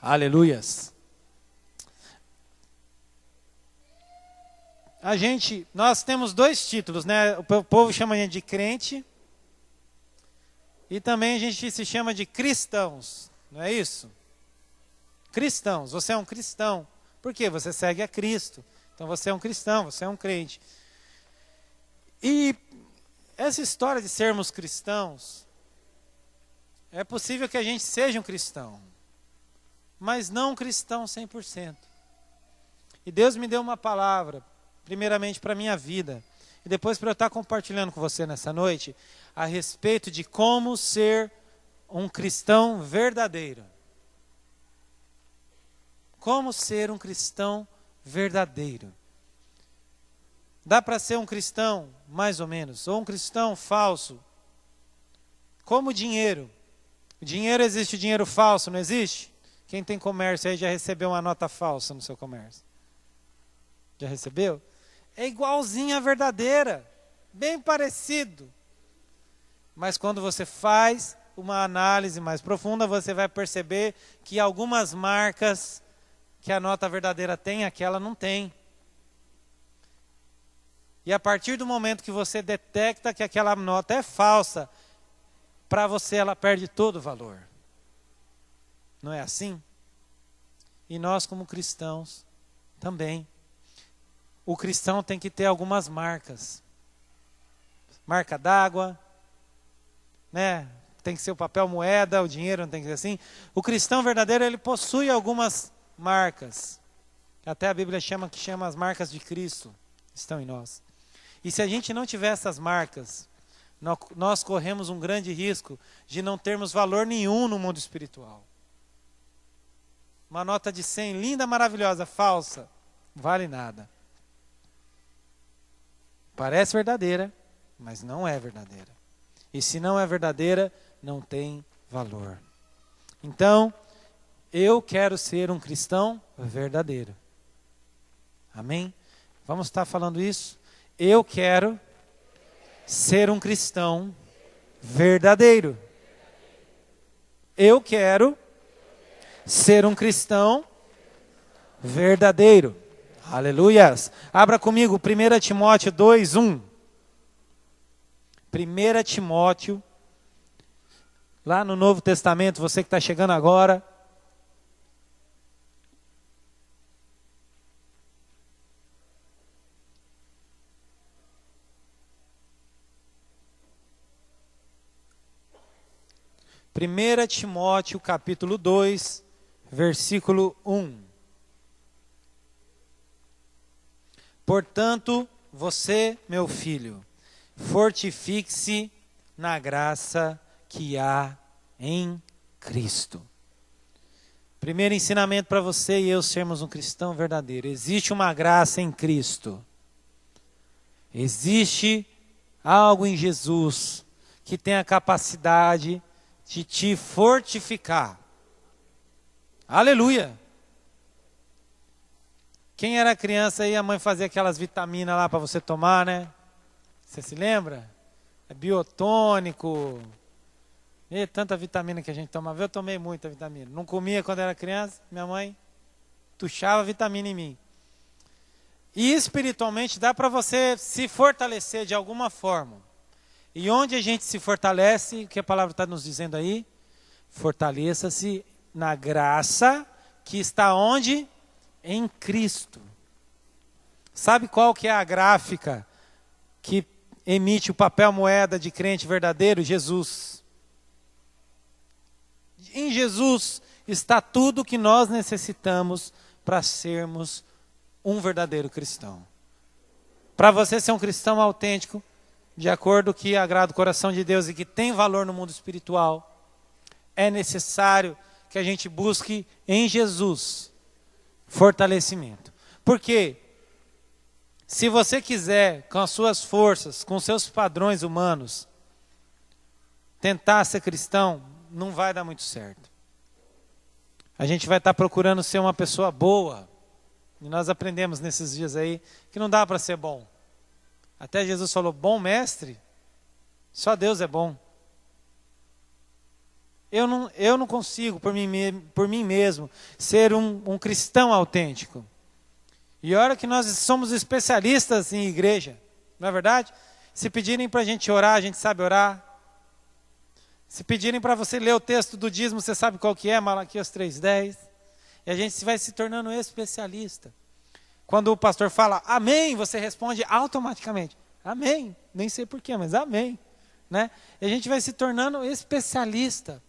Aleluias. Nós temos dois títulos, né? O povo chama a gente de crente e também a gente se chama de cristãos, não é isso? Cristãos, você é um cristão. Por quê? Você segue a Cristo. Então você é um cristão, você é um crente. E essa história de sermos cristãos, é possível que a gente seja um cristão, mas não um cristão 100%. E Deus me deu uma palavra, primeiramente para a minha vida, e depois para eu estar compartilhando com você nessa noite, a respeito de como ser um cristão verdadeiro. Como ser um cristão verdadeiro. Dá para ser um cristão, mais ou menos, ou um cristão falso. Como o dinheiro. O dinheiro existe, o dinheiro falso, não existe? Quem tem comércio aí já recebeu uma nota falsa no seu comércio? Já recebeu? É igualzinho à verdadeira, bem parecido. Mas quando você faz uma análise mais profunda, você vai perceber que algumas marcas que a nota verdadeira tem, aquela não tem. E a partir do momento que você detecta que aquela nota é falsa, para você ela perde todo o valor. Não é assim? E nós como cristãos também. O cristão tem que ter algumas marcas. Marca d'água, né? Tem que ser o papel moeda, o dinheiro não tem que ser assim. O cristão verdadeiro, ele possui algumas marcas. Até a Bíblia chama as marcas de Cristo, estão em nós. E se a gente não tiver essas marcas, nós corremos um grande risco de não termos valor nenhum no mundo espiritual. Uma nota de 100, linda, maravilhosa, falsa, vale nada. Parece verdadeira, mas não é verdadeira. E se não é verdadeira, não tem valor. Então, eu quero ser um cristão verdadeiro. Amém? Vamos estar falando isso? Eu quero ser um cristão verdadeiro. Eu quero ser um cristão verdadeiro. Aleluias. Abra comigo 1 Timóteo 2:1. 1 Timóteo, lá no Novo Testamento, você que está chegando agora. Primeira Timóteo, capítulo 2, versículo 1. Portanto, você, meu filho, fortifique-se na graça que há em Cristo. Primeiro ensinamento para você e eu sermos um cristão verdadeiro. Existe uma graça em Cristo. Existe algo em Jesus que tem a capacidade de te fortificar. Aleluia! Quem era criança aí, a mãe fazia aquelas vitaminas lá para você tomar, né? Você se lembra? É biotônico. E tanta vitamina que a gente tomava. Eu tomei muita vitamina. Não comia quando era criança, minha mãe tuchava vitamina em mim. E espiritualmente dá para você se fortalecer de alguma forma. E onde a gente se fortalece, o que a palavra está nos dizendo aí? Fortaleça-se na graça que está onde? Em Cristo. Sabe qual que é a gráfica que emite o papel moeda de crente verdadeiro? Jesus. Em Jesus está tudo o que nós necessitamos para sermos um verdadeiro cristão. Para você ser um cristão autêntico, de acordo com o que agrada o coração de Deus e que tem valor no mundo espiritual, é necessário que a gente busque em Jesus fortalecimento. Porque se você quiser, com as suas forças, com os seus padrões humanos, tentar ser cristão, não vai dar muito certo. A gente vai estar procurando ser uma pessoa boa. E nós aprendemos nesses dias aí que não dá para ser bom. Até Jesus falou, bom mestre, só Deus é bom. Eu não consigo, por mim mesmo, ser um cristão autêntico. E olha que nós somos especialistas em igreja, não é verdade? Se pedirem para a gente orar, a gente sabe orar. Se pedirem para você ler o texto do dízimo, você sabe qual que é, Malaquias 3:10. E a gente vai se tornando especialista. Quando o pastor fala amém, você responde automaticamente. Amém. Nem sei porquê, mas amém. Né? E a gente vai se tornando especialista.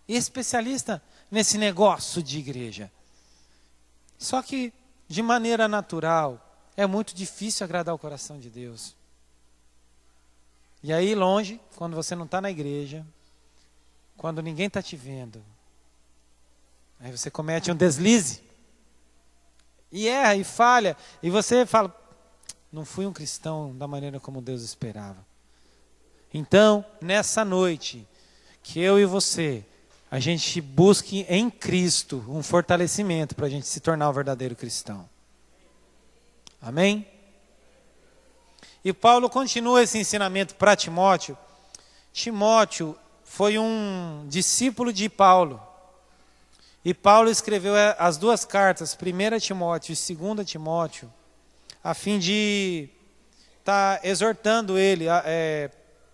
Especialista nesse negócio de igreja. Só que, de maneira natural, é muito difícil agradar o coração de Deus. E aí, longe, quando você não está na igreja, quando ninguém está te vendo, aí você comete um deslize. E erra, e falha. E você fala, não fui um cristão da maneira como Deus esperava. Então, nessa noite, que eu e você, a gente busque em Cristo um fortalecimento para a gente se tornar um verdadeiro cristão. Amém? E Paulo continua esse ensinamento para Timóteo. Timóteo foi um discípulo de Paulo. E Paulo escreveu as duas cartas, 1 Timóteo e 2 Timóteo, a fim de estar exortando ele,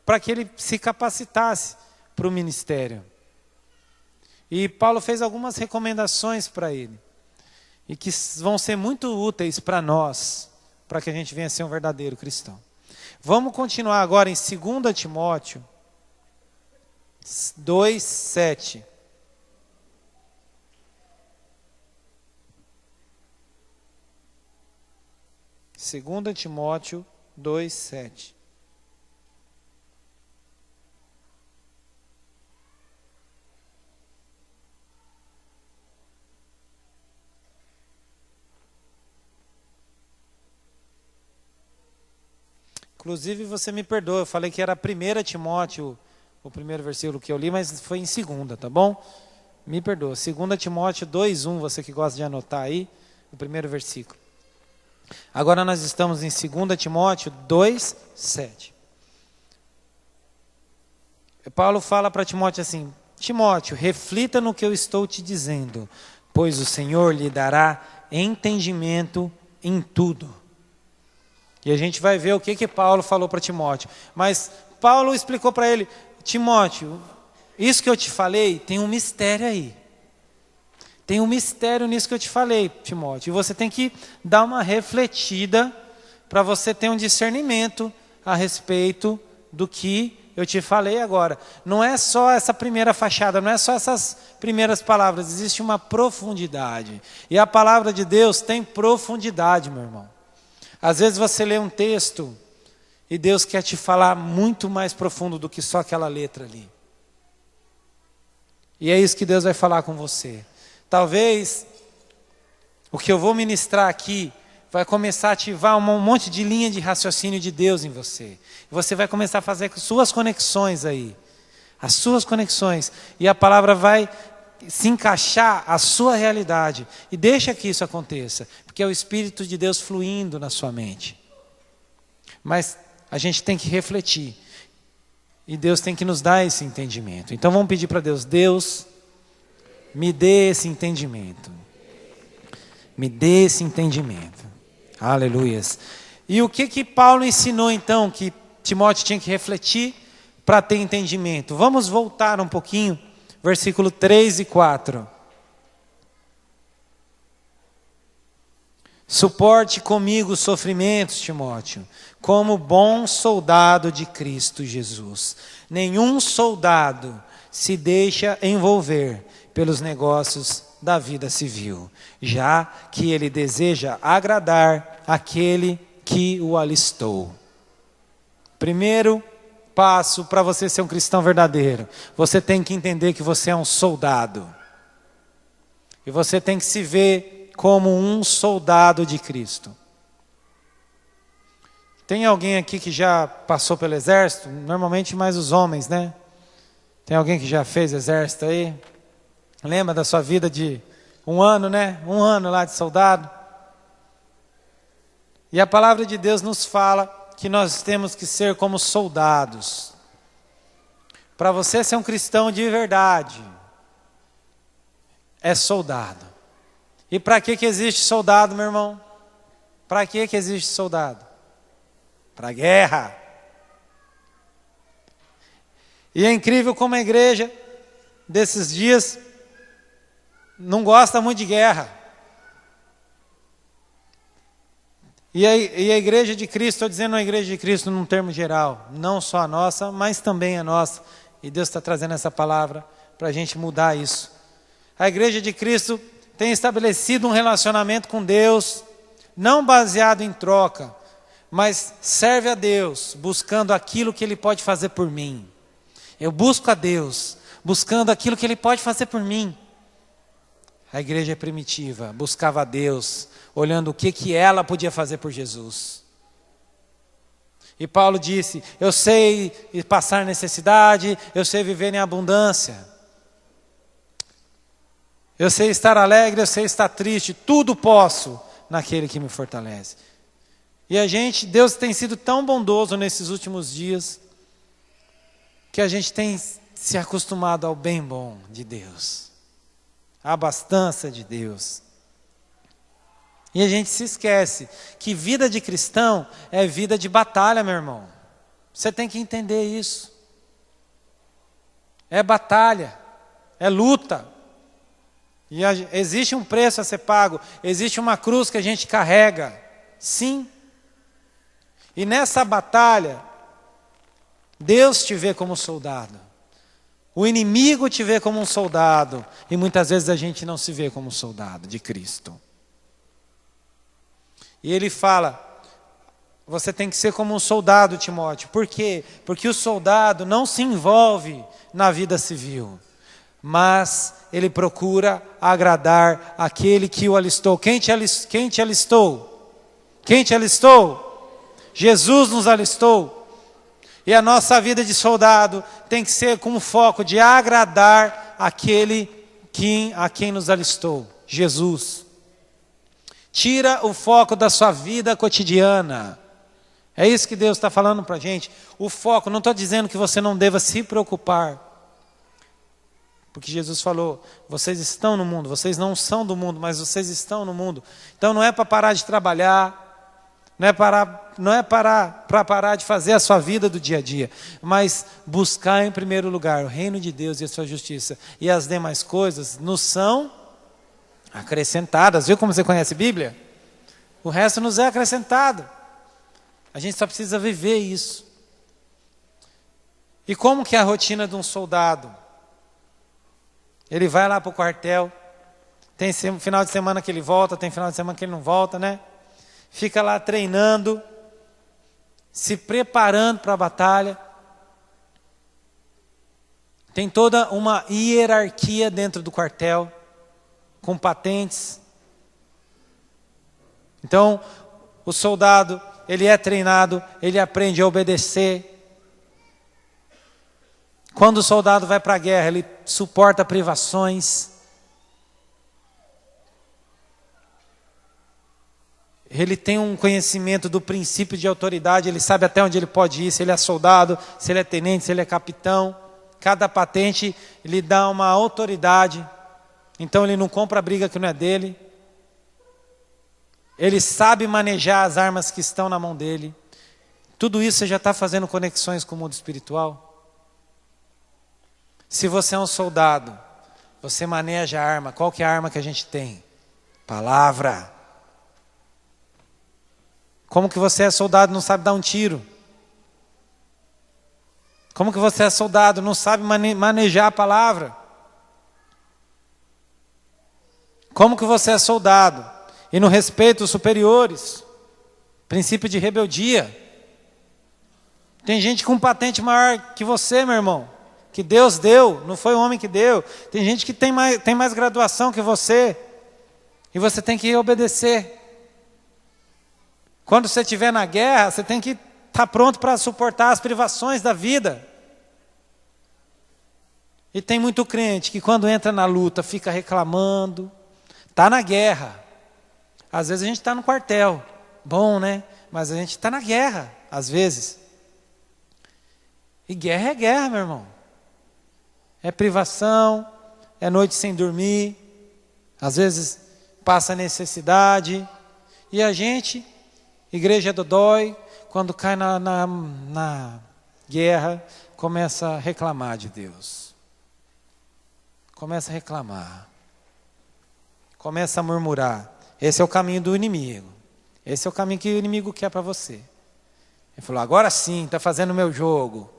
para que ele se capacitasse para o ministério. E Paulo fez algumas recomendações para ele, e que vão ser muito úteis para nós, para que a gente venha a ser um verdadeiro cristão. Vamos continuar agora em 2 Timóteo 2:7. 2 Timóteo 2:7. Inclusive, você me perdoa, eu falei que era 1 Timóteo, o primeiro versículo que eu li, mas foi em 2, tá bom? Me perdoa. 2 Timóteo 2:1, você que gosta de anotar aí, o primeiro versículo. Agora nós estamos em 2 Timóteo 2:7. Paulo fala para Timóteo assim: Timóteo, reflita no que eu estou te dizendo, pois o Senhor lhe dará entendimento em tudo. E a gente vai ver o que Paulo falou para Timóteo. Mas Paulo explicou para ele: Timóteo, isso que eu te falei tem um mistério aí. Tem um mistério nisso que eu te falei, Timóteo. E você tem que dar uma refletida para você ter um discernimento a respeito do que eu te falei agora. Não é só essa primeira fachada, não é só essas primeiras palavras. Existe uma profundidade. E a palavra de Deus tem profundidade, meu irmão. Às vezes você lê um texto e Deus quer te falar muito mais profundo do que só aquela letra ali. E é isso que Deus vai falar com você. Talvez o que eu vou ministrar aqui vai começar a ativar um monte de linha de raciocínio de Deus em você. Você vai começar a fazer suas conexões aí. As suas conexões. E a palavra vai se encaixar à sua realidade. E deixa que isso aconteça. Porque é o Espírito de Deus fluindo na sua mente. Mas a gente tem que refletir. E Deus tem que nos dar esse entendimento. Então vamos pedir para Deus: Deus, me dê esse entendimento. Me dê esse entendimento. Aleluias. E o que Paulo ensinou então que Timóteo tinha que refletir para ter entendimento? Vamos voltar um pouquinho, versículo 3 e 4. Suporte comigo os sofrimentos, Timóteo, como bom soldado de Cristo Jesus. Nenhum soldado se deixa envolver pelos negócios da vida civil, já que ele deseja agradar aquele que o alistou. Primeiro passo para você ser um cristão verdadeiro: você tem que entender que você é um soldado. E você tem que se ver como um soldado de Cristo. Tem alguém aqui que já passou pelo exército? Normalmente mais os homens, né? Tem alguém que já fez exército aí? Lembra da sua vida de 1 ano, né? 1 ano lá de soldado. E a palavra de Deus nos fala que nós temos que ser como soldados. Para você ser um cristão de verdade, é soldado. E para que existe soldado, meu irmão? Para que existe soldado? Para a guerra. E é incrível como a igreja desses dias não gosta muito de guerra. E a igreja de Cristo, estou dizendo a igreja de Cristo num termo geral, não só a nossa, mas também a nossa. E Deus está trazendo essa palavra para a gente mudar isso. A igreja de Cristo tem estabelecido um relacionamento com Deus, não baseado em troca, mas serve a Deus, buscando aquilo que Ele pode fazer por mim. Eu busco a Deus, buscando aquilo que Ele pode fazer por mim. A igreja primitiva buscava a Deus, olhando o que ela podia fazer por Jesus. E Paulo disse, eu sei passar necessidade, eu sei viver em abundância. Eu sei estar alegre, eu sei estar triste, tudo posso naquele que me fortalece. E Deus tem sido tão bondoso nesses últimos dias, que a gente tem se acostumado ao bem bom de Deus, à abastança de Deus. E a gente se esquece que vida de cristão é vida de batalha, meu irmão. Você tem que entender isso. É batalha, é luta. E existe um preço a ser pago, existe uma cruz que a gente carrega, sim. E nessa batalha, Deus te vê como soldado. O inimigo te vê como um soldado. E muitas vezes a gente não se vê como soldado de Cristo. E ele fala, você tem que ser como um soldado, Timóteo. Por quê? Porque o soldado não se envolve na vida civil, mas ele procura agradar aquele que o alistou. Quem te alistou? Quem te alistou? Jesus nos alistou. E a nossa vida de soldado tem que ser com o foco de agradar aquele a quem nos alistou, Jesus. Tira o foco da sua vida cotidiana. É isso que Deus está falando para a gente. O foco, não estou dizendo que você não deva se preocupar. Porque Jesus falou, vocês estão no mundo, vocês não são do mundo, mas vocês estão no mundo. Então não é para parar de trabalhar, não é para parar de fazer a sua vida do dia a dia, mas buscar em primeiro lugar o reino de Deus e a sua justiça. E as demais coisas nos são acrescentadas. Viu como você conhece a Bíblia? O resto nos é acrescentado. A gente só precisa viver isso. E como que é a rotina de um soldado? Ele vai lá para o quartel, tem final de semana que ele volta, tem final de semana que ele não volta, né? Fica lá treinando, se preparando para a batalha. Tem toda uma hierarquia dentro do quartel, com patentes. Então, o soldado, ele é treinado, ele aprende a obedecer. Quando o soldado vai para a guerra, ele suporta privações. Ele tem um conhecimento do princípio de autoridade, ele sabe até onde ele pode ir, se ele é soldado, se ele é tenente, se ele é capitão. Cada patente lhe dá uma autoridade, então ele não compra a briga que não é dele. Ele sabe manejar as armas que estão na mão dele. Tudo isso você já está fazendo conexões com o mundo espiritual? Se você é um soldado, você maneja a arma. Qual que é a arma que a gente tem? Palavra. Como que você é soldado e não sabe dar um tiro? Como que você é soldado e não sabe manejar a palavra? Como que você é soldado e não respeita os superiores? Princípio de rebeldia. Tem gente com patente maior que você, meu irmão, que Deus deu, não foi o homem que deu. Tem gente que tem mais graduação que você, e você tem que obedecer. Quando você estiver na guerra, você tem que estar pronto para suportar as privações da vida. E tem muito crente que quando entra na luta fica reclamando. Está na guerra. Às vezes a gente está no quartel. Bom, né? Mas a gente está na guerra, às vezes. E guerra é guerra, meu irmão. é privação, é noite sem dormir, às vezes passa necessidade. E a gente, igreja dodói, quando cai na guerra, começa a reclamar de Deus. Começa a reclamar. Começa a murmurar. Esse é o caminho do inimigo. Esse é o caminho que o inimigo quer para você. Ele falou, agora sim, está fazendo o meu jogo.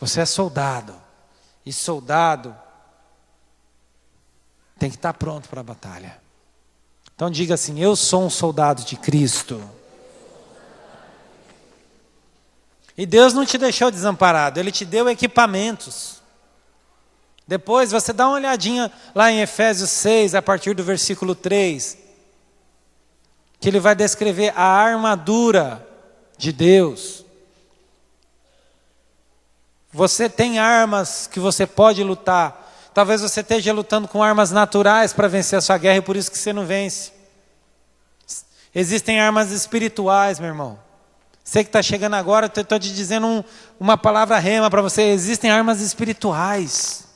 Você é soldado. E soldado tem que estar pronto para a batalha. Então diga assim, eu sou um soldado de Cristo. E Deus não te deixou desamparado, Ele te deu equipamentos. Depois você dá uma olhadinha lá em Efésios 6, a partir do versículo 3, que ele vai descrever a armadura de Deus. Você tem armas que você pode lutar. Talvez você esteja lutando com armas naturais para vencer a sua guerra e por isso que você não vence. Existem armas espirituais, meu irmão. Você que está chegando agora, eu estou te dizendo uma palavra rema para você. Existem armas espirituais.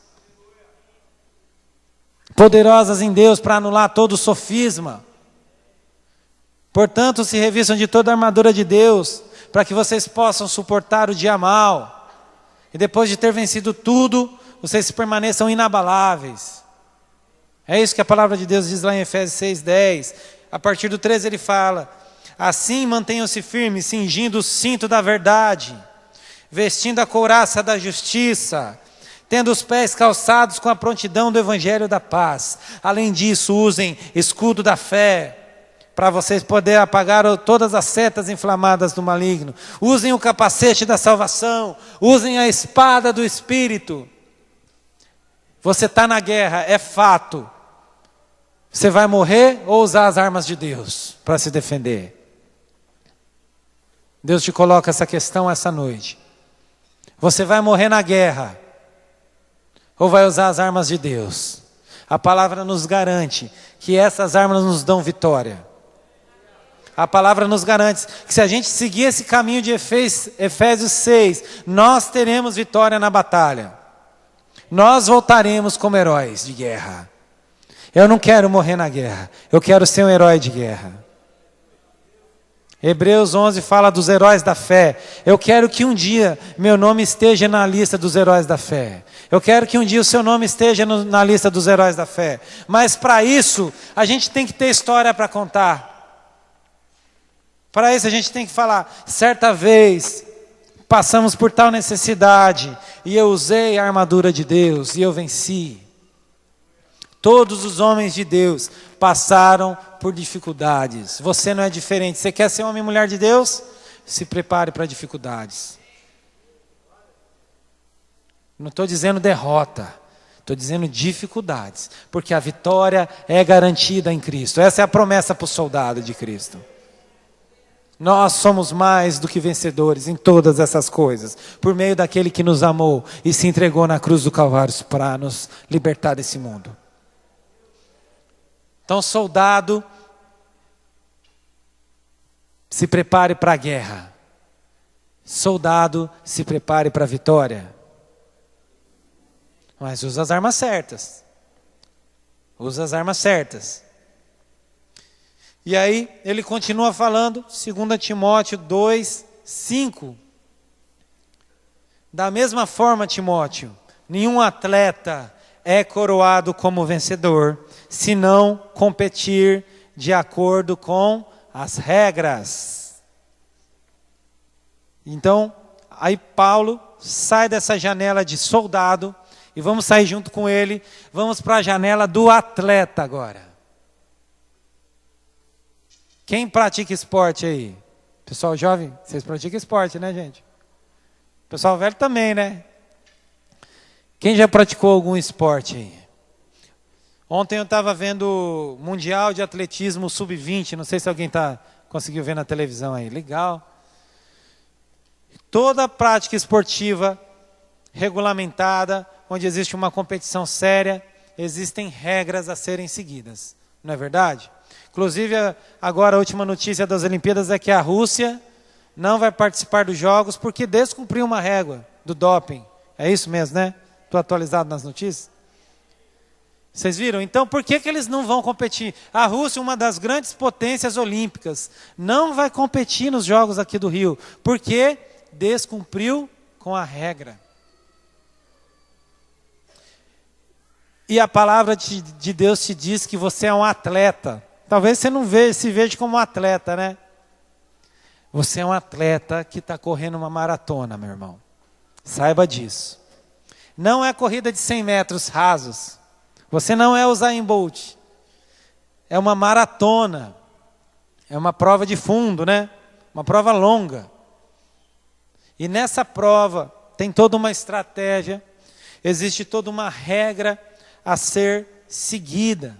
Poderosas em Deus para anular todo sofisma. Portanto, se revistam de toda a armadura de Deus, para que vocês possam suportar o dia mau. E depois de ter vencido tudo, vocês permaneçam inabaláveis. É isso que a palavra de Deus diz lá em Efésios 6:10. A partir do 13 ele fala, assim mantenham-se firmes, cingindo o cinto da verdade, vestindo a couraça da justiça, tendo os pés calçados com a prontidão do evangelho da paz. Além disso, usem escudo da fé, para vocês poderem apagar todas as setas inflamadas do maligno. Usem o capacete da salvação, usem a espada do Espírito. Você está na guerra, é fato. Você vai morrer ou usar as armas de Deus para se defender? Deus te coloca essa questão essa noite. Você vai morrer na guerra ou vai usar as armas de Deus? A palavra nos garante que essas armas nos dão vitória. A palavra nos garante que se a gente seguir esse caminho de Efésios 6, nós teremos vitória na batalha. Nós voltaremos como heróis de guerra. Eu não quero morrer na guerra, eu quero ser um herói de guerra. Hebreus 11 fala dos heróis da fé. Eu quero que um dia meu nome esteja na lista dos heróis da fé. Eu quero que um dia o seu nome esteja na lista dos heróis da fé. Mas para isso, a gente tem que ter história para contar. Para isso a gente tem que falar, certa vez passamos por tal necessidade e eu usei a armadura de Deus e eu venci. Todos os homens de Deus passaram por dificuldades. Você não é diferente. Você quer ser homem e mulher de Deus? Se prepare para dificuldades. Não estou dizendo derrota. Estou dizendo dificuldades. Porque a vitória é garantida em Cristo. Essa é a promessa para o soldado de Cristo. Nós somos mais do que vencedores em todas essas coisas. Por meio daquele que nos amou e se entregou na cruz do Calvário para nos libertar desse mundo. Então, soldado, se prepare para a guerra. Soldado, se prepare para a vitória. Mas usa as armas certas. Usa as armas certas. E aí, ele continua falando, 2 Timóteo 2:5. Da mesma forma, Timóteo, nenhum atleta é coroado como vencedor, se não competir de acordo com as regras. Então, aí Paulo sai dessa janela de soldado, e vamos sair junto com ele, vamos para a janela do atleta agora. Quem pratica esporte aí? Pessoal jovem, vocês praticam esporte, né, gente? Pessoal velho também, né? Quem já praticou algum esporte aí? Ontem eu estava vendo o Mundial de Atletismo Sub-20, não sei se alguém conseguiu ver na televisão aí. Legal. Toda prática esportiva regulamentada, onde existe uma competição séria, existem regras a serem seguidas. Não é verdade? Inclusive, agora a última notícia das Olimpíadas é que a Rússia não vai participar dos Jogos porque descumpriu uma régua do doping É isso mesmo, né? Estou atualizado nas notícias. Vocês viram? Então, por que eles não vão competir? A Rússia, uma das grandes potências olímpicas, não vai competir nos Jogos aqui do Rio, porque descumpriu com a regra. E a palavra de Deus te diz que você é um atleta. Talvez você não se veja como um atleta, né? Você é um atleta que está correndo uma maratona, meu irmão. Saiba disso. Não é corrida de 100 metros rasos. Você não é o Usain Bolt. É uma maratona. É uma prova de fundo, né? Uma prova longa. E nessa prova tem toda uma estratégia. Existe toda uma regra a ser seguida.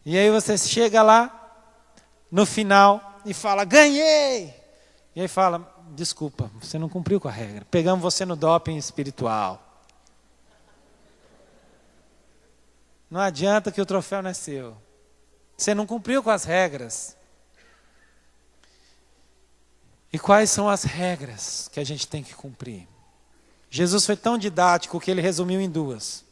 E aí você chega lá no final e fala, ganhei! E aí fala, desculpa, você não cumpriu com a regra. Pegamos você no doping espiritual. Não adianta que o troféu não é seu. Você não cumpriu com as regras. E quais são as regras que a gente tem que cumprir? Jesus foi tão didático que ele resumiu em 2.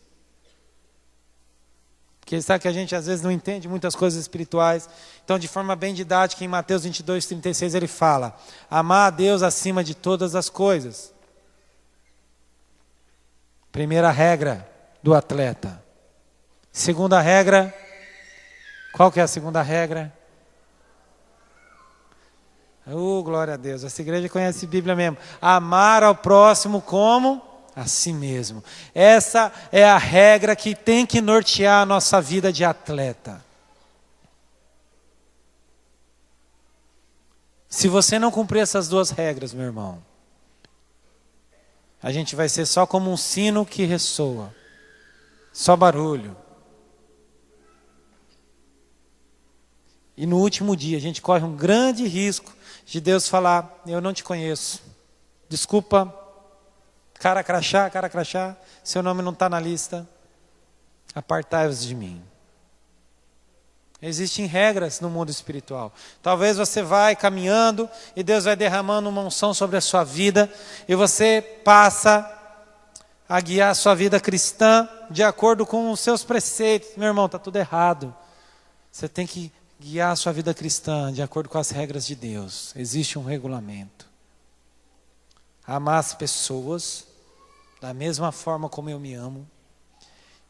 Porque ele sabe que a gente às vezes não entende muitas coisas espirituais. Então, de forma bem didática, em Mateus 22, 36, ele fala: amar a Deus acima de todas as coisas. Primeira regra do atleta. Segunda regra, qual que é a segunda regra? Glória a Deus, essa igreja conhece a Bíblia mesmo. Amar ao próximo como a si mesmo. Essa é a regra que tem que nortear a nossa vida de atleta. Se você não cumprir essas 2 regras, meu irmão, a gente vai ser só como um sino que ressoa. Só barulho. E no último dia a gente corre um grande risco de Deus falar, eu não te conheço. Desculpa, cara crachá, seu nome não está na lista. Apartai-vos de mim. Existem regras no mundo espiritual. Talvez você vai caminhando e Deus vai derramando uma unção sobre a sua vida e você passa a guiar a sua vida cristã de acordo com os seus preceitos. Meu irmão, está tudo errado. Você tem que guiar a sua vida cristã de acordo com as regras de Deus. Existe um regulamento. Amar as pessoas da mesma forma como eu me amo.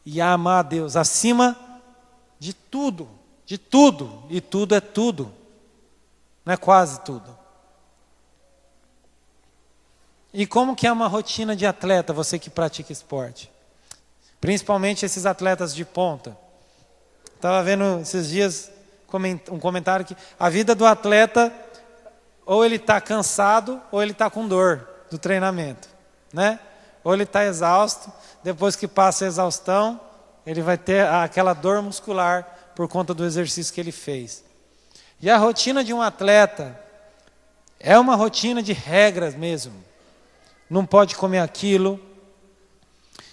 E amar a Deus acima de tudo. De tudo. E tudo é tudo. Não é quase tudo. E como que é uma rotina de atleta, você que pratica esporte? Principalmente esses atletas de ponta. Estava vendo esses dias um comentário que a vida do atleta, ou ele está cansado, ou ele está com dor do treinamento, né? Ou ele está exausto, depois que passa a exaustão, ele vai ter aquela dor muscular por conta do exercício que ele fez. E a rotina de um atleta é uma rotina de regras mesmo. Não pode comer aquilo.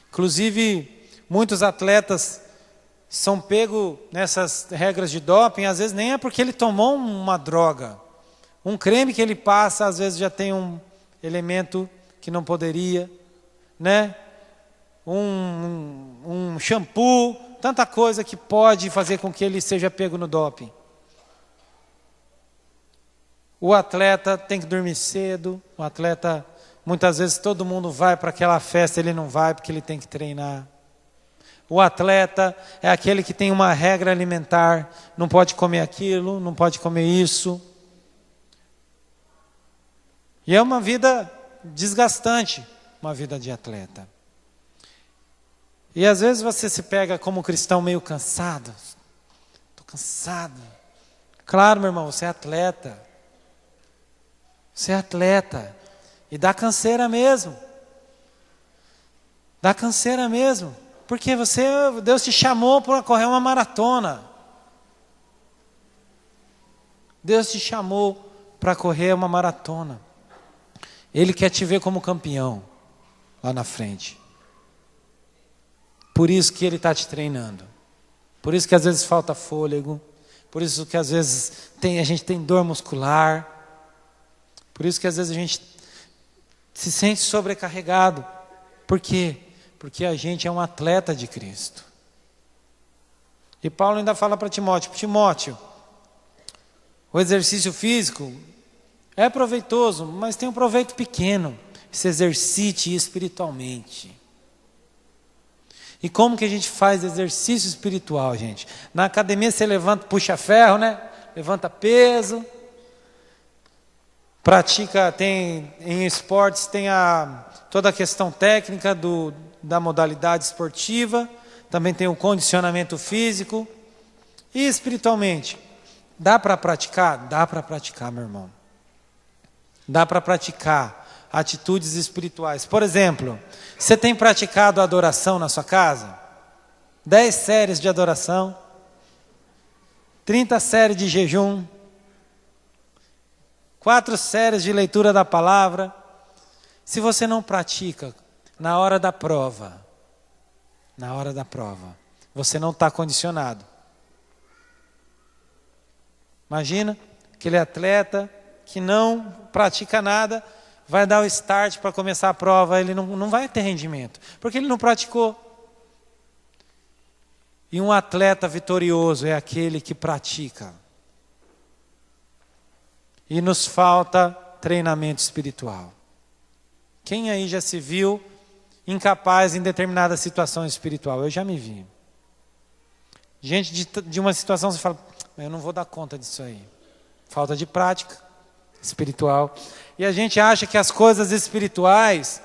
Inclusive, muitos atletas são pegos nessas regras de doping, às vezes nem é porque ele tomou uma droga. Um creme que ele passa, às vezes já tem um elemento que não poderia, né? Um shampoo, tanta coisa que pode fazer com que ele seja pego no doping. O atleta tem que dormir cedo, o atleta, muitas vezes todo mundo vai para aquela festa, ele não vai porque ele tem que treinar. O atleta é aquele que tem uma regra alimentar, não pode comer aquilo, não pode comer isso. E é uma vida desgastante, uma vida de atleta. E às vezes você se pega como cristão meio cansado. Estou cansado. Claro, meu irmão, você é atleta. Você é atleta. E dá canseira mesmo. Dá canseira mesmo. Porque Deus te chamou para correr uma maratona. Deus te chamou para correr uma maratona. Ele quer te ver como campeão lá na frente. Por isso que Ele está te treinando. Por isso que às vezes falta fôlego. Por isso que às vezes a gente tem dor muscular. Por isso que às vezes a gente se sente sobrecarregado. Por quê? Porque a gente é um atleta de Cristo. E Paulo ainda fala para Timóteo: Timóteo, o exercício físico é proveitoso, mas tem um proveito pequeno. Se exercite espiritualmente. E como que a gente faz exercício espiritual, gente? Na academia você levanta, puxa ferro, né? Levanta peso. Pratica, em esportes tem toda a questão técnica da modalidade esportiva. Também tem o condicionamento físico. E espiritualmente, dá para praticar? Dá para praticar, meu irmão. Dá para praticar atitudes espirituais. Por exemplo, você tem praticado a adoração na sua casa? 10 séries de adoração, 30 séries de jejum, 4 séries de leitura da palavra. Se você não pratica, na hora da prova, você não está condicionado. Imagina aquele atleta que não pratica nada, vai dar o start para começar a prova, ele não vai ter rendimento, porque ele não praticou. E um atleta vitorioso é aquele que pratica. E nos falta treinamento espiritual. Quem aí já se viu incapaz em determinada situação espiritual? Eu já me vi. Gente de uma situação, você fala: eu não vou dar conta disso aí. Falta de prática espiritual. E a gente acha que as coisas espirituais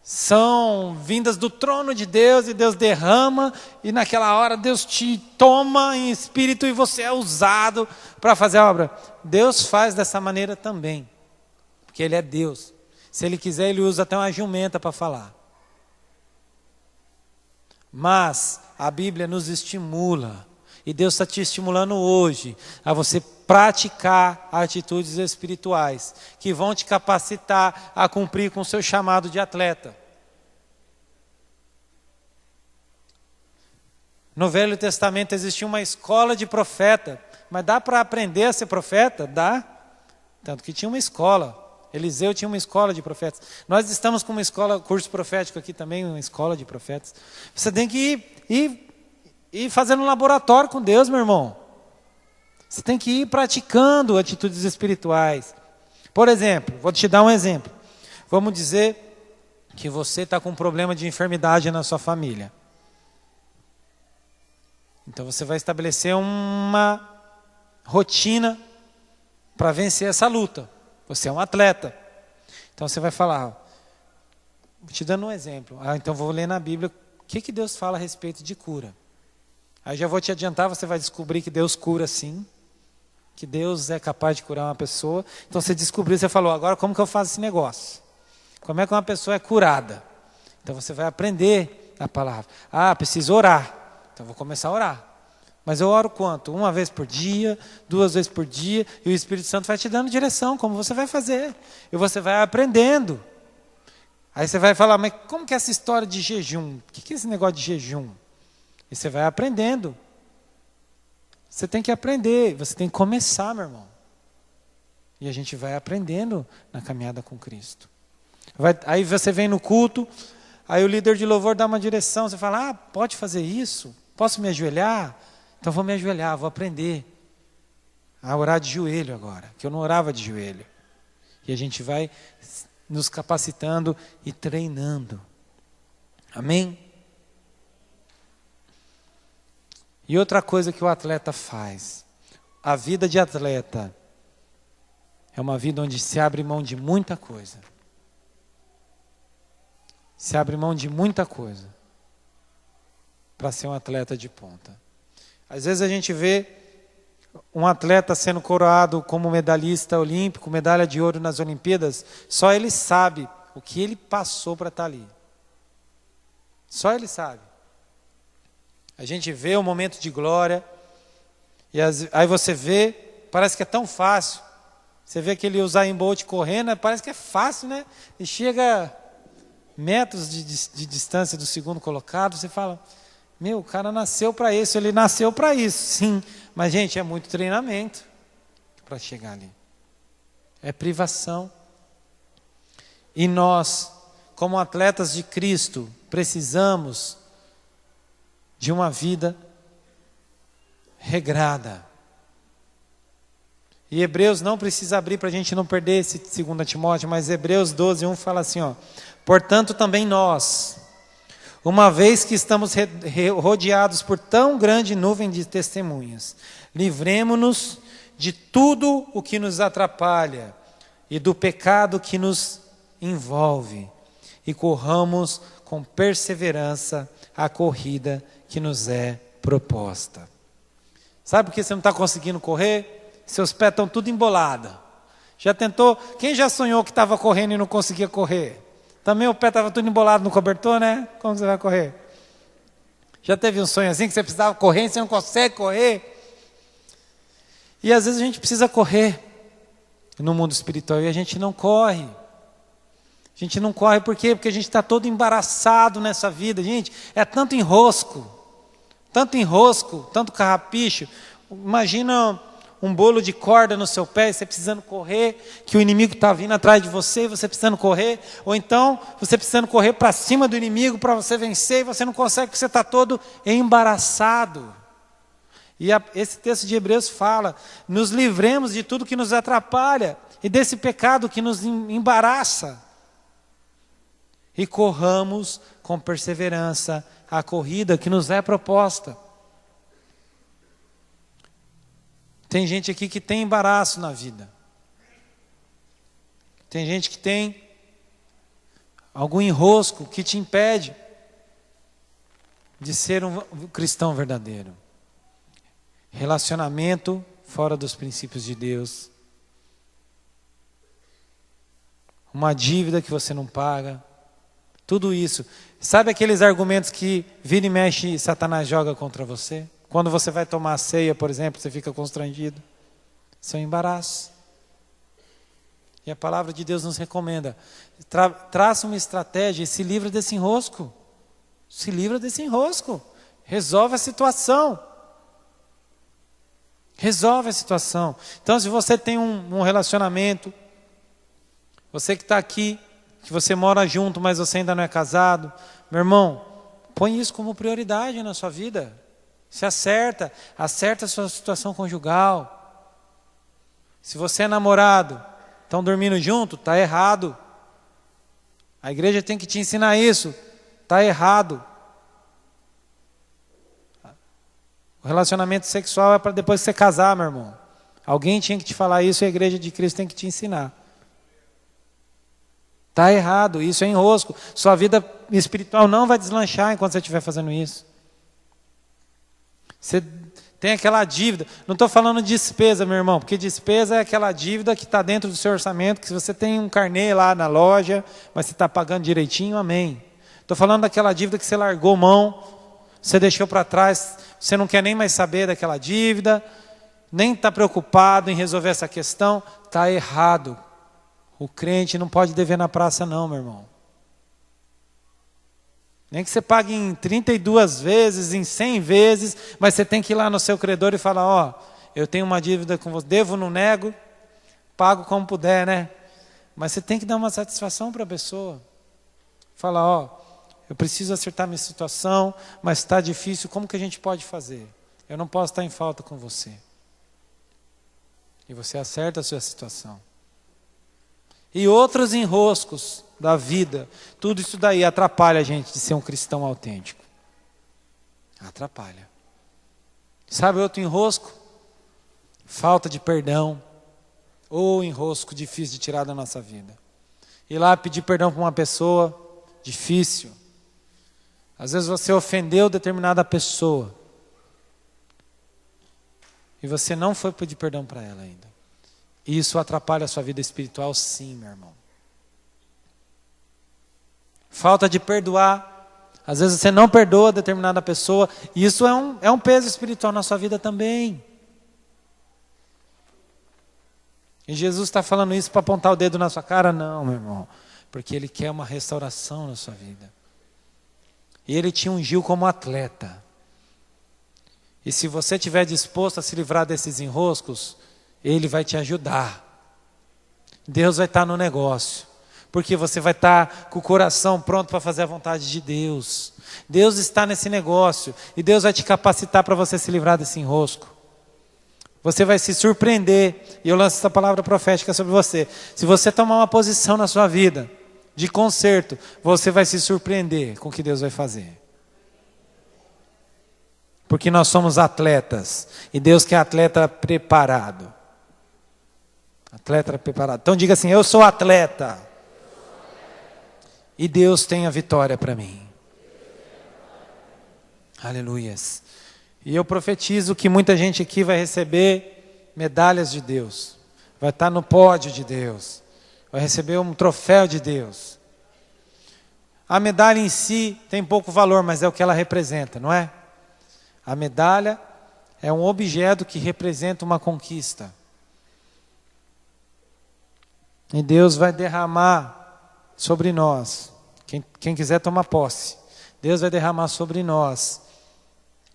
são vindas do trono de Deus e Deus derrama e naquela hora Deus te toma em espírito e você é usado para fazer a obra. Deus faz dessa maneira também, porque Ele é Deus. Se Ele quiser, Ele usa até uma jumenta para falar. Mas a Bíblia nos estimula, e Deus está te estimulando hoje a você praticar atitudes espirituais que vão te capacitar a cumprir com o seu chamado de atleta. No Velho Testamento existia uma escola de profeta, mas dá para aprender a ser profeta? Dá. Tanto que tinha uma escola. Eliseu tinha uma escola de profetas. Nós estamos com uma escola, curso profético aqui também, uma escola de profetas. Você tem que ir fazendo um laboratório com Deus, meu irmão. Você tem que ir praticando atitudes espirituais. Por exemplo, vou te dar um exemplo. Vamos dizer que você está com um problema de enfermidade na sua família. Então você vai estabelecer uma rotina para vencer essa luta. Você é um atleta. Então você vai falar, te dando um exemplo. Então vou ler na Bíblia o que Deus fala a respeito de cura. Aí já vou te adiantar, você vai descobrir que Deus cura sim. Que Deus é capaz de curar uma pessoa. Então você descobriu, você falou, agora como que eu faço esse negócio? Como é que uma pessoa é curada? Então você vai aprender a palavra. Preciso orar. Então vou começar a orar. Mas eu oro quanto? 1 vez por dia, 2 vezes por dia, e o Espírito Santo vai te dando direção, como você vai fazer. E você vai aprendendo. Aí você vai falar, mas como que é essa história de jejum? O que é esse negócio de jejum? E você vai aprendendo. Você tem que aprender, você tem que começar, meu irmão. E a gente vai aprendendo na caminhada com Cristo. Aí você vem no culto, aí o líder de louvor dá uma direção, você fala, pode fazer isso? Posso me ajoelhar? Então vou me ajoelhar, vou aprender a orar de joelho agora, que eu não orava de joelho. E a gente vai nos capacitando e treinando. Amém? E outra coisa que o atleta faz, a vida de atleta é uma vida onde se abre mão de muita coisa. Se abre mão de muita coisa para ser um atleta de ponta. Às vezes a gente vê um atleta sendo coroado como medalhista olímpico, medalha de ouro nas Olimpíadas, só ele sabe o que ele passou para estar ali. Só ele sabe. A gente vê o momento de glória, e aí você vê, parece que é tão fácil. Você vê aquele Usain Bolt correndo, parece que é fácil, né? E chega metros de distância do segundo colocado, você fala, o cara nasceu para isso, ele nasceu para isso, sim. Mas, gente, é muito treinamento para chegar ali. É privação. E nós, como atletas de Cristo, precisamos de uma vida regrada. E Hebreus não precisa abrir para a gente não perder esse 2 Timóteo, mas Hebreus 12:1 fala assim, ó: portanto também nós, uma vez que estamos rodeados por tão grande nuvem de testemunhas, livremo-nos de tudo o que nos atrapalha e do pecado que nos envolve, e corramos com perseverança a corrida que nos é proposta. Sabe por que você não está conseguindo correr? Seus pés estão tudo embolados. Já tentou? Quem já sonhou que estava correndo e não conseguia correr? Também o pé estava tudo embolado no cobertor, né? Como você vai correr? Já teve um sonho assim que você precisava correr e você não consegue correr? E às vezes a gente precisa correr no mundo espiritual e a gente não corre. A gente não corre por quê? Porque a gente está todo embaraçado nessa vida. Gente, é tanto enrosco, tanto carrapicho. Imagina um bolo de corda no seu pé, você precisando correr, que o inimigo está vindo atrás de você, você precisando correr, ou então você precisando correr para cima do inimigo para você vencer, e você não consegue porque você está todo embaraçado. E esse texto de Hebreus fala, nos livremos de tudo que nos atrapalha, e desse pecado que nos embaraça, e corramos com perseverança a corrida que nos é proposta. Tem gente aqui que tem embaraço na vida. Tem gente que tem algum enrosco que te impede de ser um cristão verdadeiro. Relacionamento fora dos princípios de Deus. Uma dívida que você não paga. Tudo isso. Sabe aqueles argumentos que vira e mexe Satanás joga contra você? Quando você vai tomar a ceia, por exemplo, você fica constrangido. São embaraços. E a palavra de Deus nos recomenda. Traça uma estratégia e se livra desse enrosco. Se livra desse enrosco. Resolve a situação. Resolve a situação. Então, se você tem um relacionamento, você que está aqui, que você mora junto, mas você ainda não é casado, meu irmão, põe isso como prioridade na sua vida. Se acerta a sua situação conjugal. Se você é namorado, estão dormindo junto, está errado. A igreja tem que te ensinar isso, está errado. O relacionamento sexual é para depois que você casar, meu irmão. Alguém tinha que te falar isso e a igreja de Cristo tem que te ensinar. Está errado, isso é enrosco. Sua vida espiritual não vai deslanchar enquanto você estiver fazendo isso. Você tem aquela dívida, não estou falando de despesa, meu irmão, porque despesa é aquela dívida que está dentro do seu orçamento, que se você tem um carnê lá na loja, mas você está pagando direitinho, amém. Estou falando daquela dívida que você largou mão, você deixou para trás, você não quer nem mais saber daquela dívida, nem está preocupado em resolver essa questão, está errado. O crente não pode dever na praça não, meu irmão. Nem que você pague em 32 vezes, em 100 vezes, mas você tem que ir lá no seu credor e falar, ó, eu tenho uma dívida com você, devo, não nego, pago como puder, né? Mas você tem que dar uma satisfação para a pessoa. Fala, ó, eu preciso acertar minha situação, mas está difícil, como que a gente pode fazer? Eu não posso estar em falta com você. E você acerta a sua situação. E outros enroscos da vida, tudo isso daí atrapalha a gente de ser um cristão autêntico. Atrapalha. Sabe outro enrosco? Falta de perdão. Ou enrosco difícil de tirar da nossa vida. Ir lá pedir perdão para uma pessoa, difícil. Às vezes você ofendeu determinada pessoa. E você não foi pedir perdão para ela ainda. Isso atrapalha a sua vida espiritual, sim, meu irmão. Falta de perdoar. Às vezes você não perdoa determinada pessoa. E isso é um peso espiritual na sua vida também. E Jesus está falando isso para apontar o dedo na sua cara? Não, meu irmão. Porque Ele quer uma restauração na sua vida. E Ele te ungiu como atleta. E se você estiver disposto a se livrar desses enroscos, Ele vai te ajudar. Deus vai estar no negócio. Porque você vai estar com o coração pronto para fazer a vontade de Deus. Deus está nesse negócio. E Deus vai te capacitar para você se livrar desse enrosco. Você vai se surpreender. E eu lanço essa palavra profética sobre você. Se você tomar uma posição na sua vida de conserto, você vai se surpreender com o que Deus vai fazer. Porque nós somos atletas. E Deus quer atleta preparado. Atleta preparado. Então diga assim: eu sou atleta. E Deus tem a vitória para mim. Aleluias. E eu profetizo que muita gente aqui vai receber medalhas de Deus. Vai estar no pódio de Deus. Vai receber um troféu de Deus. A medalha em si tem pouco valor, mas é o que ela representa, não é? A medalha é um objeto que representa uma conquista. E Deus vai derramar sobre nós, quem quiser tomar posse, Deus vai derramar sobre nós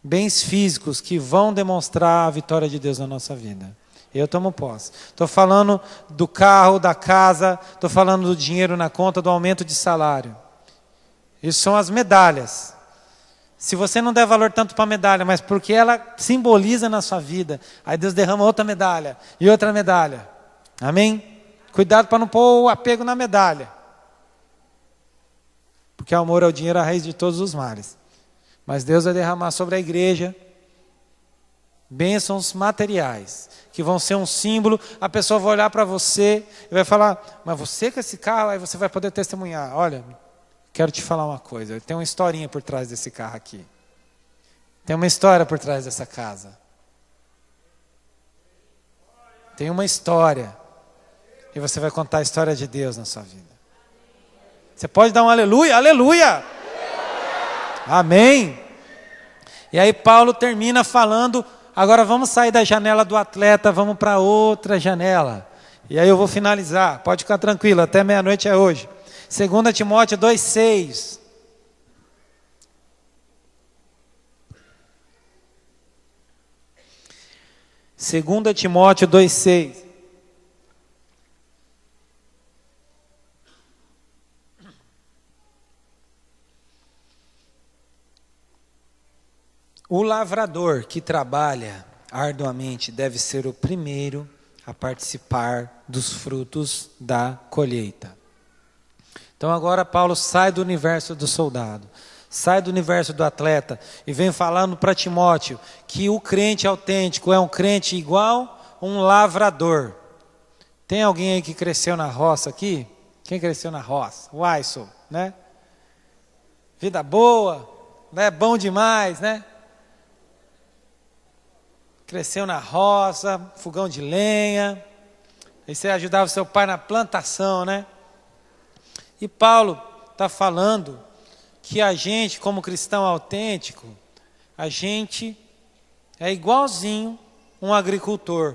bens físicos que vão demonstrar a vitória de Deus na nossa vida. Eu tomo posse. Estou falando do carro, da casa, estou falando do dinheiro na conta, do aumento de salário. Isso são as medalhas. Se você não der valor tanto para a medalha, mas porque ela simboliza na sua vida, aí Deus derrama outra medalha e outra medalha. Amém? Cuidado para não pôr o apego na medalha. Porque o amor é o dinheiro, a raiz de todos os males. Mas Deus vai derramar sobre a igreja bênçãos materiais, que vão ser um símbolo. A pessoa vai olhar para você e vai falar: mas você com esse carro, aí você vai poder testemunhar. Olha, quero te falar uma coisa, tem uma historinha por trás desse carro aqui. Tem uma história por trás dessa casa. Tem uma história. E você vai contar a história de Deus na sua vida. Você pode dar um aleluia? Aleluia! Amém! E aí Paulo termina falando: agora vamos sair da janela do atleta, vamos para outra janela. E aí eu vou finalizar, pode ficar tranquilo, até meia-noite é hoje. 2 Timóteo 2,6. Segunda Timóteo 2,6. O lavrador que trabalha arduamente deve ser o primeiro a participar dos frutos da colheita. Então agora Paulo sai do universo do soldado, sai do universo do atleta e vem falando para Timóteo que o crente autêntico é um crente igual um lavrador. Tem alguém aí que cresceu na roça aqui? Quem cresceu na roça? O Aisson, né? Vida boa, né? Bom demais, né? Cresceu na roça, fogão de lenha. Aí você ajudava seu pai na plantação, né? E Paulo está falando que a gente, como cristão autêntico, a gente é igualzinho um agricultor.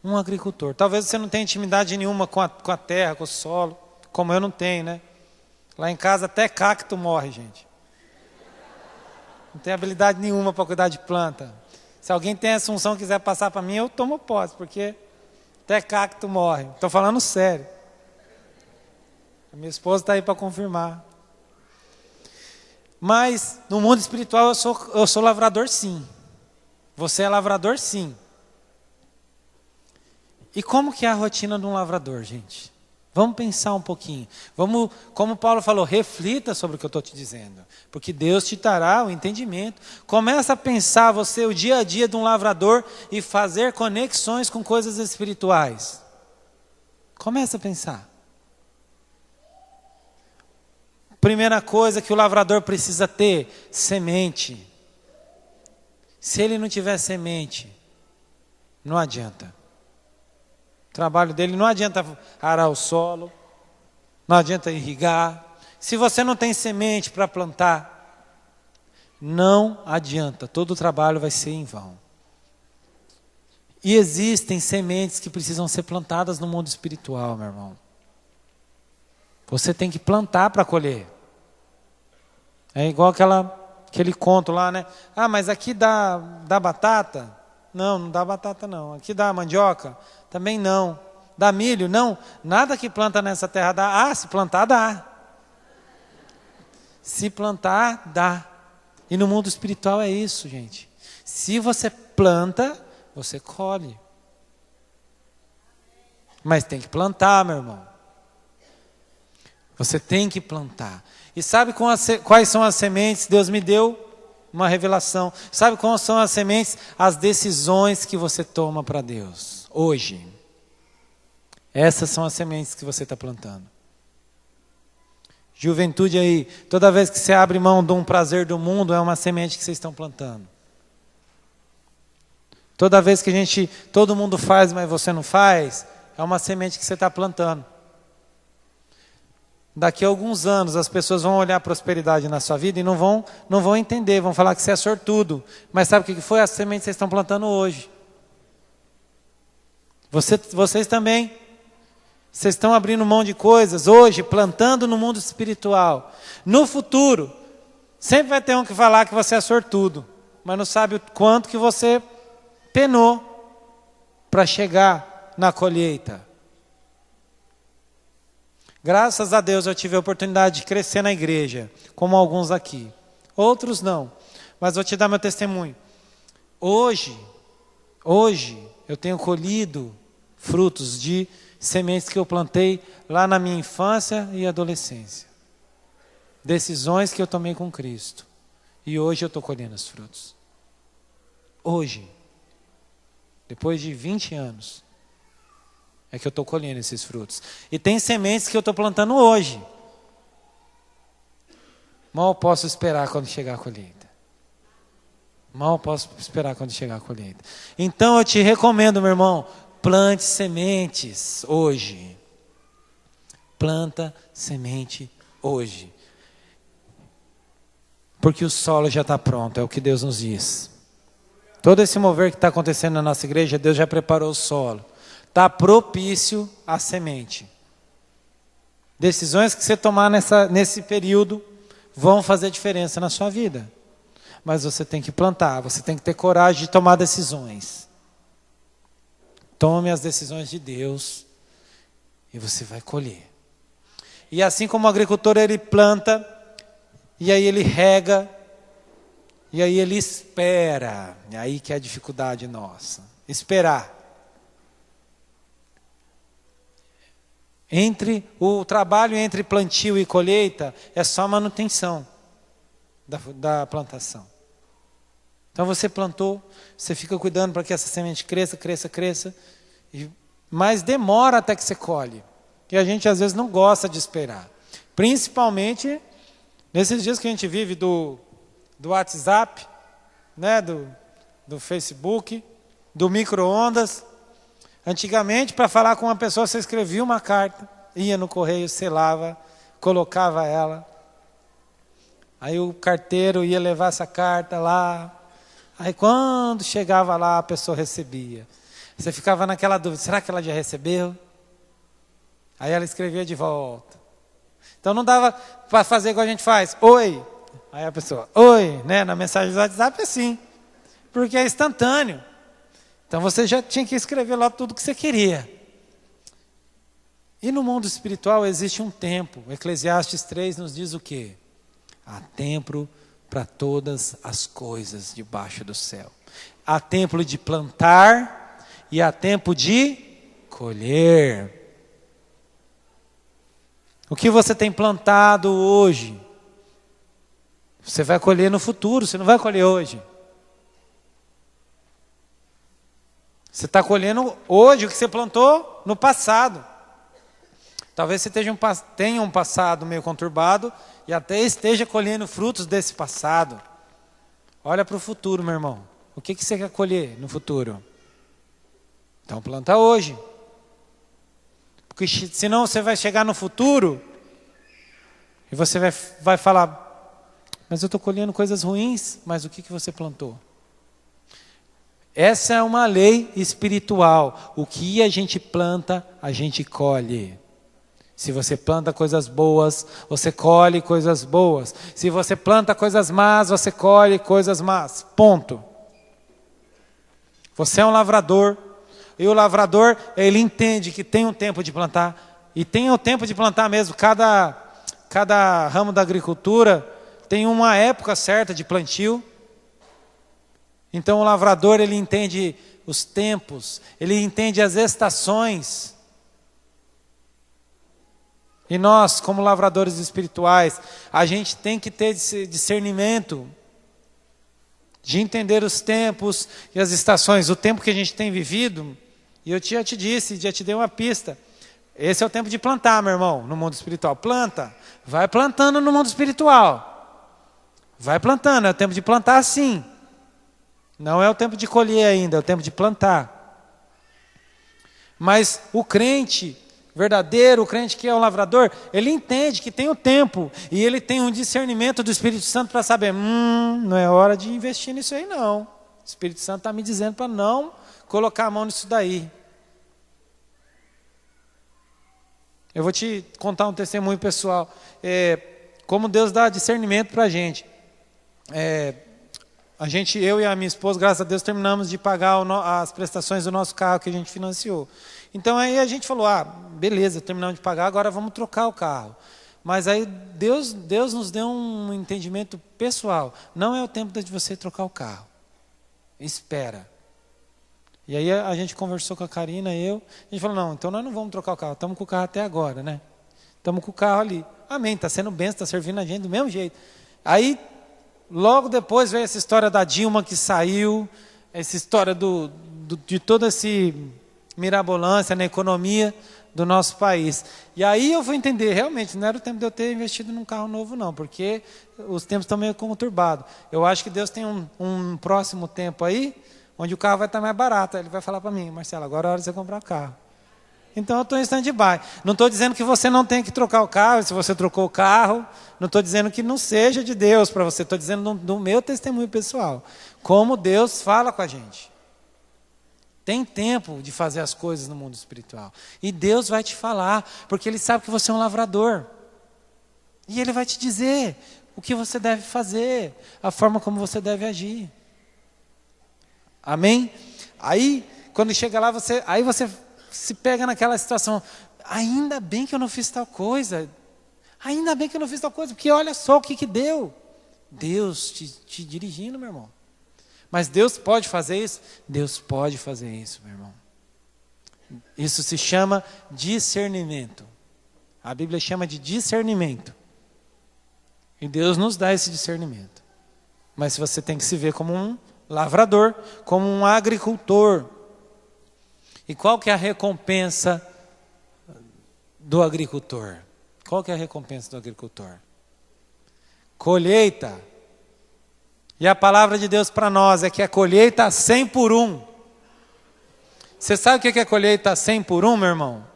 Um agricultor. Talvez você não tenha intimidade nenhuma com a terra, com o solo, como eu não tenho, né? Lá em casa até cacto morre, gente. Não tenho habilidade nenhuma para cuidar de planta. Se alguém tem essa unção e quiser passar para mim, eu tomo posse, porque até cacto morre. Estou falando sério. A minha esposa está aí para confirmar. Mas no mundo espiritual eu sou lavrador sim. Você é lavrador sim. E como que é a rotina de um lavrador, gente? Vamos pensar um pouquinho. Vamos, como Paulo falou, reflita sobre o que eu estou te dizendo. Porque Deus te dará o entendimento. Começa a pensar você o dia a dia de um lavrador e fazer conexões com coisas espirituais. Começa a pensar. Primeira coisa que o lavrador precisa ter: semente. Se ele não tiver semente, não adianta. O trabalho dele não adianta arar o solo, não adianta irrigar. Se você não tem semente para plantar, não adianta, todo o trabalho vai ser em vão. E existem sementes que precisam ser plantadas no mundo espiritual, meu irmão. Você tem que plantar para colher. É igual aquele conto lá, né? Ah, mas aqui dá batata? Não, não dá batata não. Aqui dá mandioca? Também não. dá milho. Não, nada que planta nessa terra dá. Ah, se plantar, dá. Se plantar, dá. E no mundo espiritual é isso, gente. Se você planta, você colhe. Mas tem que plantar, meu irmão. Você tem que plantar. E sabe quais são as sementes? Deus me deu uma revelação. Sabe quais são as sementes? As decisões que você toma para Deus. Hoje. Essas são as sementes que você está plantando. Juventude aí, toda vez que você abre mão de um prazer do mundo, é uma semente que vocês estão plantando. Toda vez que todo mundo faz, mas você não faz, é uma semente que você está plantando. Daqui a alguns anos, as pessoas vão olhar a prosperidade na sua vida e não vão entender, vão falar que você é sortudo. Mas sabe o que foi? A semente que vocês estão plantando hoje. Vocês também. Vocês estão abrindo mão de coisas hoje, plantando no mundo espiritual. No futuro, sempre vai ter um que falar que você é sortudo, mas não sabe o quanto que você penou para chegar na colheita. Graças a Deus eu tive a oportunidade de crescer na igreja, como alguns aqui. Outros não, mas vou te dar meu testemunho. Hoje eu tenho colhido frutos de sementes que eu plantei lá na minha infância e adolescência. Decisões que eu tomei com Cristo. E hoje eu estou colhendo os frutos. Hoje, depois de 20 anos, é que eu estou colhendo esses frutos. E tem sementes que eu estou plantando hoje. Mal posso esperar quando chegar a colheita. Mal posso esperar quando chegar a colheita. Então eu te recomendo, meu irmão, plante sementes hoje. Planta semente hoje. Porque o solo já está pronto, é o que Deus nos diz. Todo esse mover que está acontecendo na nossa igreja, Deus já preparou o solo. Está propício à semente. Decisões que você tomar nesse período vão fazer diferença na sua vida. Mas você tem que plantar, você tem que ter coragem de tomar decisões. Tome as decisões de Deus e você vai colher. E assim como o agricultor, ele planta, e aí ele rega, e aí ele espera. É aí que é a dificuldade nossa. Esperar. O trabalho entre plantio e colheita é só manutenção da plantação. Então você plantou, você fica cuidando para que essa semente cresça, mas demora até que você colhe. E a gente às vezes não gosta de esperar. Principalmente nesses dias que a gente vive do WhatsApp, né, do Facebook, do micro-ondas. Antigamente, para falar com uma pessoa, você escrevia uma carta, ia no correio, selava, colocava ela. Aí o carteiro ia levar essa carta lá. Aí quando chegava lá, a pessoa recebia. Você ficava naquela dúvida, será que ela já recebeu? Aí ela escrevia de volta. Então não dava para fazer igual a gente faz. Oi. Aí a pessoa, oi, né? Na mensagem do WhatsApp é assim. Porque é instantâneo. Então você já tinha que escrever lá tudo que você queria. E no mundo espiritual existe um tempo. Eclesiastes 3 nos diz o quê? Há tempo para todas as coisas debaixo do céu. Há tempo de plantar e há tempo de colher. O que você tem plantado hoje, você vai colher no futuro, você não vai colher hoje. Você está colhendo hoje o que você plantou no passado. Talvez você tenha um passado meio conturbado e até esteja colhendo frutos desse passado. Olha para o futuro, meu irmão. O que você quer colher no futuro? Então planta hoje. Porque senão você vai chegar no futuro e você vai falar, mas eu estou colhendo coisas ruins, mas o que você plantou? Essa é uma lei espiritual. O que a gente planta, a gente colhe. Se você planta coisas boas, você colhe coisas boas. Se você planta coisas más, você colhe coisas más. Ponto. Você é um lavrador. E o lavrador, ele entende que tem um tempo de plantar. E tem o tempo de plantar mesmo. Cada ramo da agricultura tem uma época certa de plantio. Então o lavrador, ele entende os tempos, ele entende as estações. E nós, como lavradores espirituais, a gente tem que ter esse discernimento de entender os tempos e as estações, o tempo que a gente tem vivido. E eu já te disse, já te dei uma pista. Esse é o tempo de plantar, meu irmão, no mundo espiritual. Planta, vai plantando no mundo espiritual. Vai plantando, é o tempo de plantar sim. Não é o tempo de colher ainda, é o tempo de plantar. Mas o crente verdadeiro, o crente que é o lavrador, ele entende que tem o tempo. E ele tem um discernimento do Espírito Santo para saber, não é hora de investir nisso aí não. O Espírito Santo está me dizendo para não colocar a mão nisso daí. Eu vou te contar um testemunho pessoal. Como Deus dá discernimento para a gente. Eu e a minha esposa, graças a Deus, terminamos de pagar as prestações do nosso carro que a gente financiou. Então aí a gente falou, beleza, terminamos de pagar, agora vamos trocar o carro. Mas aí Deus nos deu um entendimento pessoal. Não é o tempo de você trocar o carro. Espera. E aí a gente conversou com a Karina e a gente falou, não, então nós não vamos trocar o carro, estamos com o carro até agora, né? Estamos com o carro ali. Amém, está sendo bênção, está servindo a gente do mesmo jeito. Aí, logo depois veio essa história da Dilma que saiu, essa história de toda essa mirabolância na economia do nosso país. E aí eu fui entender, realmente, não era o tempo de eu ter investido num carro novo não, porque os tempos estão meio conturbados. Eu acho que Deus tem um próximo tempo aí, onde o carro vai estar mais barato. Ele vai falar para mim, Marcelo, agora é hora de você comprar o carro. Então eu estou em stand-by. Não estou dizendo que você não tem que trocar o carro, se você trocou o carro. Não estou dizendo que não seja de Deus para você. Estou dizendo do meu testemunho pessoal. Como Deus fala com a gente. Tem tempo de fazer as coisas no mundo espiritual. E Deus vai te falar, porque Ele sabe que você é um lavrador. E Ele vai te dizer o que você deve fazer, a forma como você deve agir. Amém? Aí, quando chega lá, você se pega naquela situação, ainda bem que eu não fiz tal coisa, porque olha só o que deu. Deus te dirigindo, meu irmão. Mas Deus pode fazer isso? Deus pode fazer isso, meu irmão. Isso se chama discernimento. A Bíblia chama de discernimento. E Deus nos dá esse discernimento. Mas você tem que se ver como um lavrador, como um agricultor. E qual que é a recompensa do agricultor? Qual que é a recompensa do agricultor? Colheita. E a palavra de Deus para nós é que a colheita 100 por 1. Você sabe o que é colheita 100 por 1, meu irmão?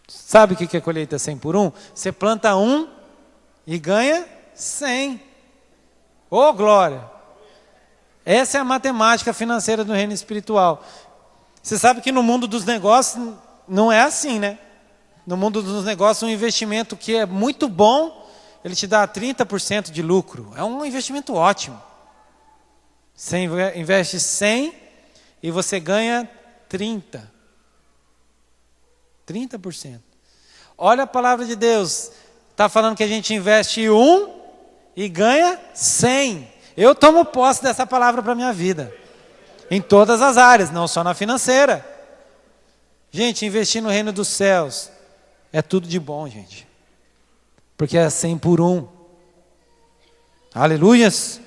Sabe o que é colheita 100 por 1? Você planta 1 e ganha 100. Ô, glória! Essa é a matemática financeira do reino espiritual. Você sabe que no mundo dos negócios não é assim, né? No mundo dos negócios, um investimento que é muito bom, ele te dá 30% de lucro. É um investimento ótimo. Você investe 100 e você ganha 30. 30%. Olha a palavra de Deus. Está falando que a gente investe 1 e ganha 100. Eu tomo posse dessa palavra para a minha vida. Em todas as áreas, não só na financeira. Gente, investir no reino dos céus é tudo de bom, gente. Porque é 100 por 1. Aleluias.